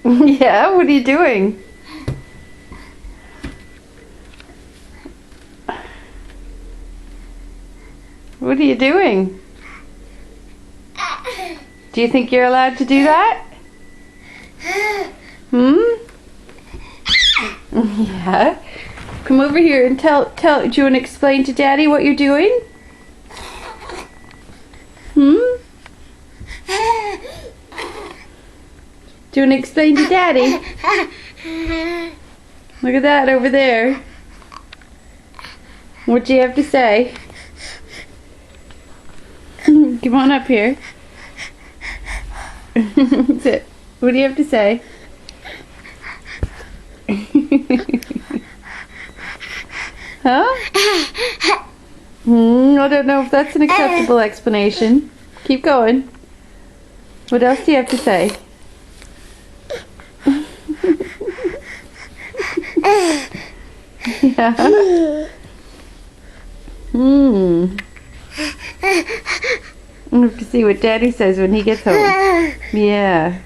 Yeah, what are you doing? What are you doing? Do you think you're allowed to do that? Hmm? Yeah. Come over here and tell, do you want to explain to Daddy what you're doing? Hmm? Do you want to explain to Daddy? Look at that over there. What do you have to say? Come on up here. Sit. What do you have to say? Huh? I don't know if that's an acceptable explanation. Keep going. What else do you have to say? Yeah. I have to see what Daddy says when he gets home. Yeah.